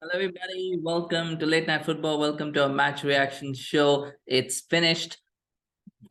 Hello, everybody. Welcome to Late Night Football. Welcome to our match reaction show. It's finished.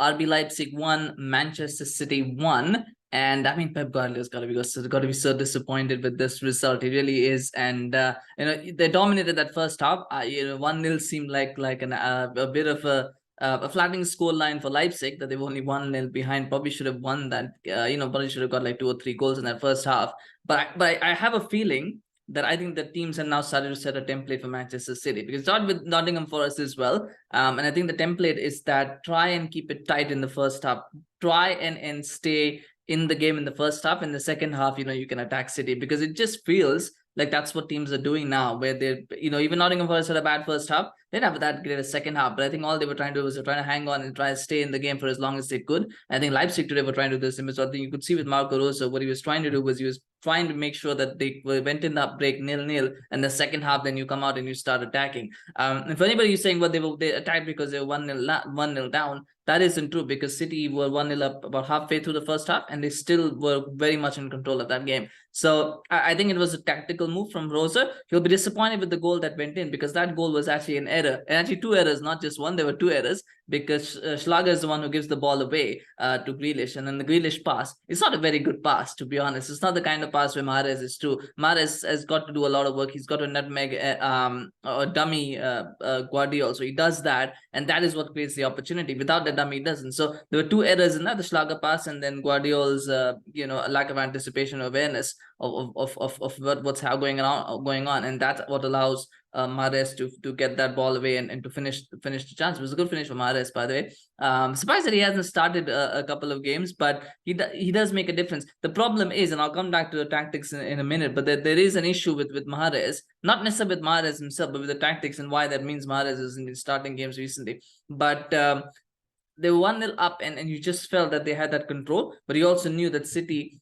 RB Leipzig won, Manchester City won. And I mean, Pep Guardiola's got to be so disappointed with this result. He really is. And they dominated that first half. 1-0 seemed like a bit of a flattening scoreline for Leipzig, that they were only 1-0 behind. Probably should have won that. Probably should have got like 2 or 3 goals in that first half. But I have a feeling that I think the teams have now started to set a template for Manchester City, because it started with Nottingham Forest as well. And I think the template is that try and keep it tight in the first half. Try and stay in the game in the first half. In the second half, you can attack City, because it just feels like that's what teams are doing now, where they're, even Nottingham Forest had a bad first half. They didn't have that great a second half, but I think all they were trying to do was they're trying to hang on and try to stay in the game for as long as they could. I think Leipzig today were trying to do this. So I think you could see with Marco Rose, what he was trying to do was he was trying to make sure that they went in that break 0-0, and the second half, then you come out and you start attacking. If anybody is saying, well, they attacked because they were 1-0 down, that isn't true, because City were 1-0 up about halfway through the first half, and they still were very much in control of that game. So I think it was a tactical move from Rosa. He'll be disappointed with the goal that went in, because that goal was actually an error, and actually 2 errors, not just one. There were 2 errors, because Schlager is the one who gives the ball away to Grealish, and then the Grealish pass, it's not a very good pass, to be honest. It's not the kind of pass where Mahrez is true. Mahrez has got to do a lot of work. He's got to nutmeg a dummy Gvardiol, so he does that, and that is what creates the opportunity. Without the dummy, he doesn't. So there were 2 errors in that: the Schlager pass, and then Guardiol's lack of anticipation, awareness of what's going on, and that's what allows Mahrez to get that ball away and to finish the chance. It was a good finish for Mahrez, by the way. Surprised that he hasn't started a couple of games, but he does make a difference. The problem is, and I'll come back to the tactics in a minute, but there is an issue with Mahrez, not necessarily with Mahrez himself, but with the tactics, and why that means Mahrez hasn't been starting games recently. But they were 1-0 up, and you just felt that they had that control, but you also knew that City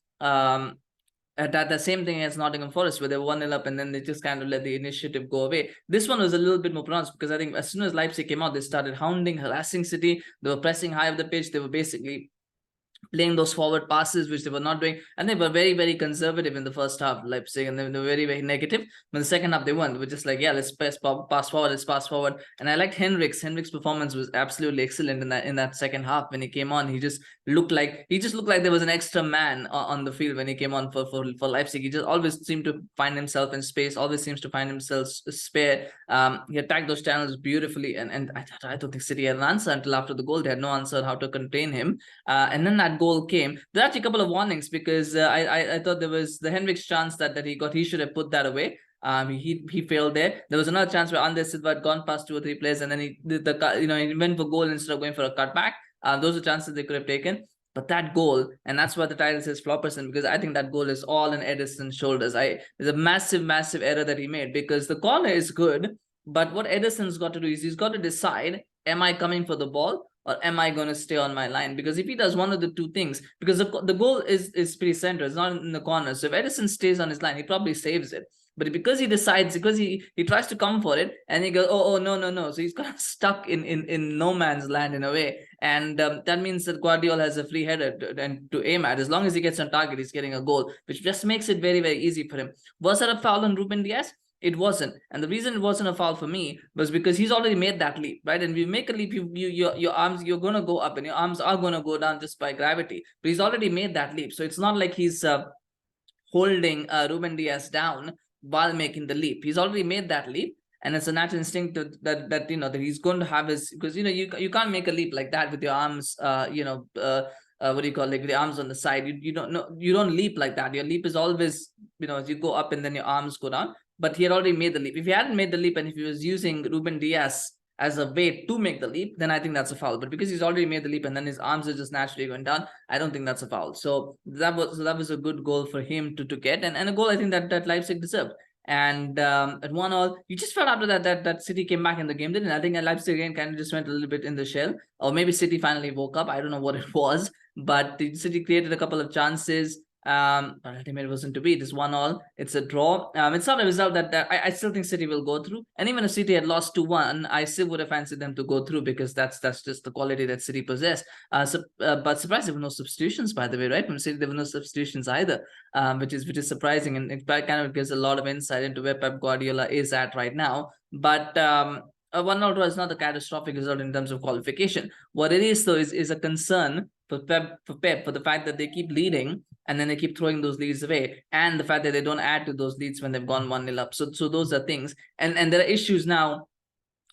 that the same thing as Nottingham Forest, where they were 1-0 up and then they just kind of let the initiative go away. This one was a little bit more pronounced, because I think as soon as Leipzig came out, they started harassing City. They were pressing high up the pitch. They were basically playing those forward passes, which they were not doing, and they were very, very conservative in the first half, Leipzig, and they were very, very negative. But the second half, they weren't. They were just like, yeah, let's pass forward, let's pass forward. And I liked Henrik's performance was absolutely excellent in that second half. When he came on, he just looked like there was an extra man on the field when he came on for Leipzig. He just always seemed to find himself in space, always seems to find himself spare. He attacked those channels beautifully, and I don't think City had an answer until after the goal. They had no answer on how to contain him, and then that goal came. There are actually a couple of warnings, because I thought there was the Henrik's chance that he got. He should have put that away. He failed there. There was another chance where Andre Silva had gone past 2 or 3 players, and then he did he went for goal instead of going for a cutback. Those are chances they could have taken. But that goal, and that's why the title says FLOPERSON, because I think that goal is all on Ederson's shoulders. There's a massive, massive error that he made, because the corner is good, but what Ederson's got to do is he's got to decide: am I coming for the ball, or am I going to stay on my line? Because if he does one of the 2 things, because the goal is pretty central, it's not in the corner. So if Ederson stays on his line, he probably saves it. But because he decides, because he tries to come for it, and he goes, oh no. So he's kind of stuck in no man's land in a way. And that means that Gvardiol has a free header to aim at. As long as he gets on target, he's getting a goal, which just makes it very, very easy for him. Was that a foul on Ruben Dias? It wasn't. And the reason it wasn't a foul for me was because he's already made that leap, right? And if you make a leap, your arms, you're going to go up, and your arms are going to go down just by gravity. But he's already made that leap. So it's not like he's holding Ruben Dias down while making the leap. He's already made that leap. And it's a natural instinct that he's going to have his, because, you can't make a leap like that with your arms, what do you call it, like the arms on the side. You don't leap like that. Your leap is always, as you go up and then your arms go down. But he had already made the leap. If he hadn't made the leap, and if he was using Ruben Dias as a weight to make the leap, then I think that's a foul. But because he's already made the leap and then his arms are just naturally going down, I don't think that's a foul. So that was a good goal for him to get, and a goal I think that Leipzig deserved. And at 1-1, you just felt after that City came back in the game, didn't it? I think Leipzig again kind of just went a little bit in the shell, or maybe City finally woke up. I don't know what it was, but the City created a couple of chances. But ultimately it wasn't to be. It is 1-1. It's a draw. It's not a result that I still think City will go through. And even if City had lost 2-1, I still would have fancied them to go through, because that's just the quality that City possess. But surprised there were no substitutions, by the way, right? From City there were no substitutions either, which is surprising, and it kind of gives a lot of insight into where Pep Guardiola is at right now. But a 1-0 draw is not a catastrophic result in terms of qualification. What it is, though, is a concern for Pep for the fact that they keep leading and then they keep throwing those leads away, and the fact that they don't add to those leads when they've gone 1-0 up. So those are things, and there are issues now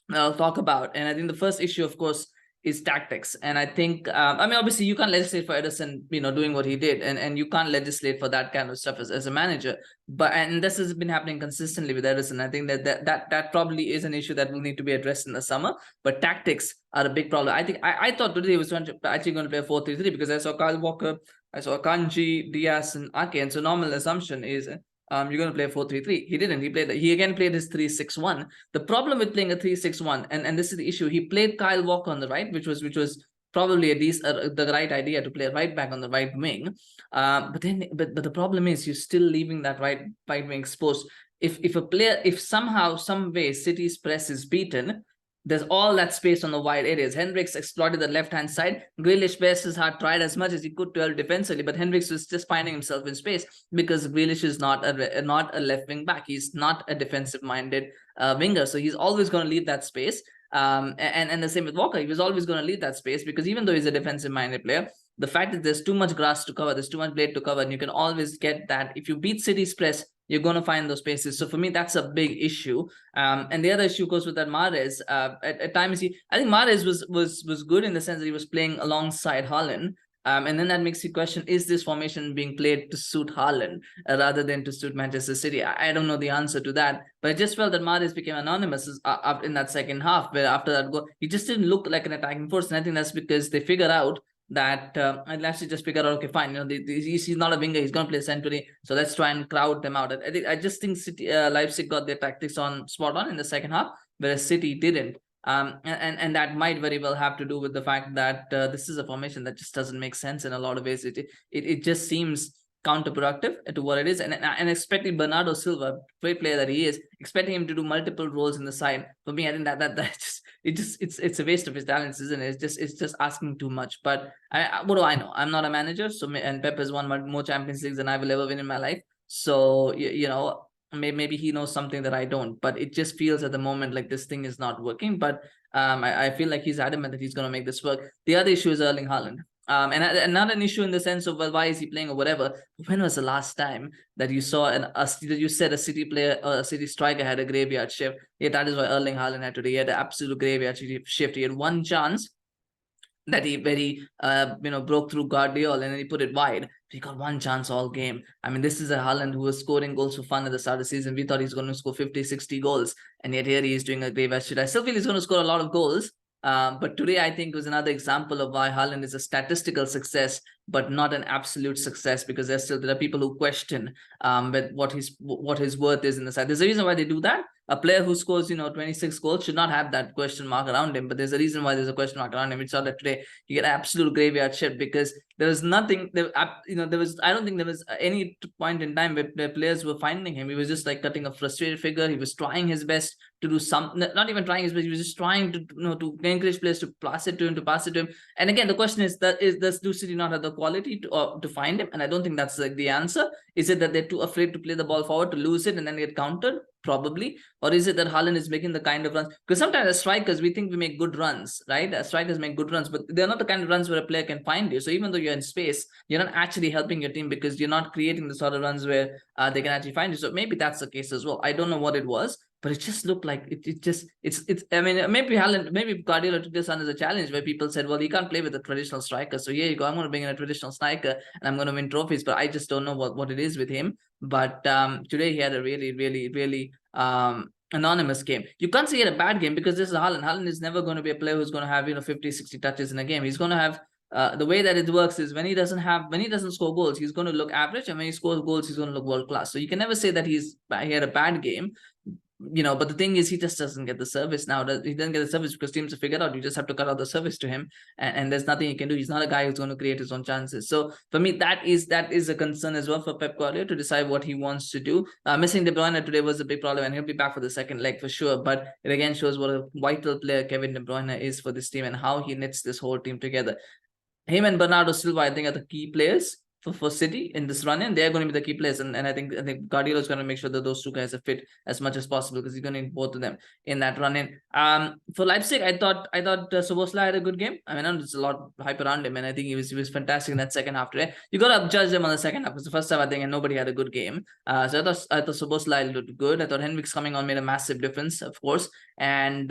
that I'll talk about. And I think the first issue, of course, is tactics. And I think, I mean, obviously you can't legislate for Ederson, doing what he did, and you can't legislate for that kind of stuff as a manager. And this has been happening consistently with Ederson. I think that probably is an issue that will need to be addressed in the summer. But tactics are a big problem. I think I thought today he was actually going to play a 4-3-3, because I saw Kyle Walker, I saw Akanji, Diaz, and Ake. And so normal assumption is you're going to play a 4-3-3. He didn't. He again played his 3-6-1. The problem with playing a 3-6-1, and this is the issue, he played Kyle Walker on the right, which was probably the right idea, to play a right back on the right wing. But the problem is you're still leaving that right wing exposed. If somehow, some way City's press is beaten, there's all that space on the wide areas. Hendricks exploited the left-hand side. Grealish, bless his heart, tried as much as he could to help defensively, but Hendricks was just finding himself in space, because Grealish is not a left wing back. He's not a defensive-minded winger, so he's always going to leave that space. And the same with Walker. He was always going to leave that space, because even though he's a defensive-minded player, the fact that there's too much grass to cover, there's too much blade to cover, and you can always get that. If you beat City's press, you're going to find those spaces. So for me, that's a big issue. And the other issue goes with that Mahrez. At times, I think Mahrez was good in the sense that he was playing alongside Haaland. And then that makes you question, is this formation being played to suit Haaland rather than to suit Manchester City? I don't know the answer to that. But I just felt that Mahrez became anonymous in that second half, where after that goal, he just didn't look like an attacking force. And I think that's because they figure out that I'll actually just figure out, okay, fine, he's not a winger, he's going to play centrally, so let's try and crowd them out. I just think Leipzig got their tactics spot on in the second half, whereas City didn't. And that might very well have to do with the fact that this is a formation that just doesn't make sense in a lot of ways. It just seems counterproductive to what it is, and expecting Bernardo Silva, great player that he is, expecting him to do multiple roles in the side, for me, I think it's a waste of his talents, isn't it? It's just asking too much. But what do I know? I'm not a manager, and Pep has won more Champions Leagues than I will ever win in my life. So maybe he knows something that I don't. But it just feels at the moment like this thing is not working. But I feel like he's adamant that he's going to make this work. The other issue is Erling Haaland. And not an issue in the sense of, well, why is he playing or whatever. When was the last time that you saw you said a City player or a City striker had a graveyard shift? Yeah, that is why Erling Haaland had today. He had an absolute graveyard shift. He had one chance that he broke through Guardiola, and then he put it wide. He got one chance all game. I mean, this is a Haaland who was scoring goals for fun at the start of the season. We thought he's going to score 50, 60 goals, and yet here he is doing a graveyard shift. I still feel he's going to score a lot of goals. But today, I think, was another example of why Haaland is a statistical success, but not an absolute success, because there are people who question what his worth is in the side. There's a reason why they do that. A player who scores 26 goals should not have that question mark around him, but there's a reason why there's a question mark around him. We saw that today he get absolute graveyard shift, because there was nothing. I don't think there was any point in time where players were finding him. He was just like cutting a frustrated figure. He was trying his best to do something, not even trying his best. He was just trying to to encourage players to pass it to him, And again, the question is does City not have the quality to find him? And I don't think that's like the answer. Is it that they're too afraid to play the ball forward, to lose it and then get countered? Probably. Or is it that Haaland is making the kind of runs? Because sometimes as strikers, we think we make good runs, right? As strikers make good runs, but they're not the kind of runs where a player can find you. So even though you're in space, you're not actually helping your team, because you're not creating the sort of runs where they can actually find you. So maybe that's the case as well. I don't know what it was, but it just looked like it's I mean, maybe Guardiola took this on as a challenge, where people said, well, you can't play with a traditional striker, so here you go, I'm going to bring in a traditional striker and I'm going to win trophies. But I just don't know what it is with him. But today he had a really, really, really anonymous game. You can't say he had a bad game, because this is Haaland. Haaland is never going to be a player who's going to have 50, 60 touches in a game. He's going to have the way that it works is when he doesn't score goals, he's going to look average, and when he scores goals, he's going to look world class. So you can never say that he had a bad game. but the thing is, he just doesn't get the service now. He doesn't get the service because teams have figured out you just have to cut out the service to him, and there's nothing he can do. He's not a guy who's going to create his own chances. So for me, that is a concern as well for Pep Guardiola to decide what he wants to do. Missing De Bruyne today was a big problem, and he'll be back for the second leg for sure. But it again shows what a vital player Kevin De Bruyne is for this team and how he knits this whole team together. Him and Bernardo Silva, I think, are the key players for City in this run-in. They're going to be the key players, and I think Guardiola is going to make sure that those two guys are fit as much as possible because he's going to need both of them in that run-in. For Leipzig, I thought Szoboszlai had a good game. I mean, there's a lot of hype around him, and I think he was fantastic in that second half today. You got to judge him on the second half because the first half, I think, and nobody had a good game. So I thought Szoboszlai looked good. I thought Henrik's coming on made a massive difference, of course, and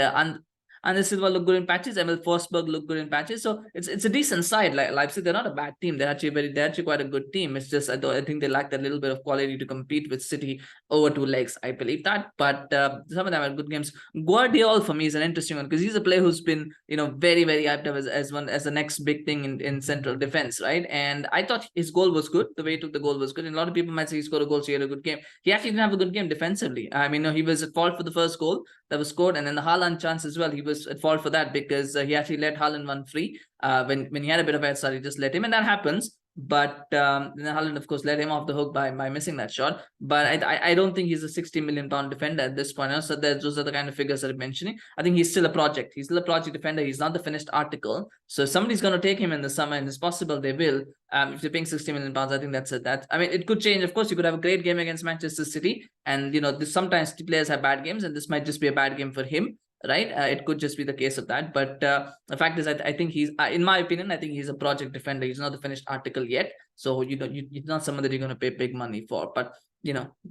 the Silva look good in patches. Emil Forsberg look good in patches. So it's a decent side. Like Leipzig, they're not a bad team. They're actually quite a good team. It's just I think they lack that little bit of quality to compete with City over 2 legs. I believe that. But some of them are good games. Gvardiol for me is an interesting one because he's a player who's been very very hyped up as the next big thing in central defense, right? And I thought his goal was good. The way he took the goal was good. And a lot of people might say he scored a goal, so he had a good game. He actually didn't have a good game defensively. I mean, he was at fault for the first goal that was scored, and then the Haaland chance as well. He was at fault for that because he actually let Haaland run free. When he had a bit of a head start, he just let him, and that happens. But then Haaland, of course, let him off the hook by missing that shot. But I don't think he's a 60 million pound defender at this point. So those are the kind of figures that I'm mentioning. I think he's still a project. He's still a project defender. He's not the finished article. So if somebody's going to take him in the summer, and it's possible they will. If they're paying 60 million pounds, I think that's it. I mean, it could change. Of course, you could have a great game against Manchester City, and sometimes players have bad games, and this might just be a bad game for him. Right, it could just be the case of that, but the fact is, I think he's, in my opinion, I think he's a project defender. He's not the finished article yet, so you're not someone that you're going to pay big money for. But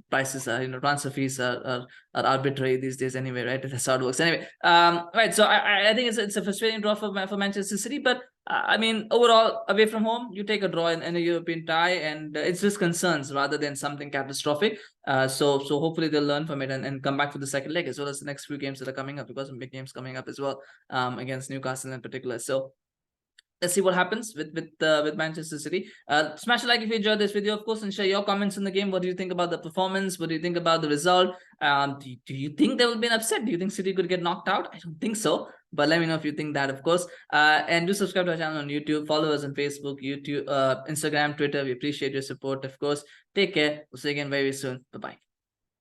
prices are, transfer fees are arbitrary these days anyway, right? That's how it works anyway. Right, so I think it's a frustrating draw for Manchester City, but I mean, overall, away from home, you take a draw in a European tie, and it's just concerns rather than something catastrophic. So hopefully they'll learn from it and come back for the second leg as well as the next few games that are coming up. We've got some big games coming up as well, against Newcastle in particular. So let's see what happens with Manchester City. Smash a like if you enjoyed this video, of course, and share your comments on the game. What do you think about the performance? What do you think about the result? Do you think there will be an upset? Do you think City could get knocked out? I don't think so. But let me know if you think that, of course. And do subscribe to our channel on YouTube. Follow us on Facebook, YouTube, Instagram, Twitter. We appreciate your support, of course. Take care. We'll see you again very soon. Bye-bye.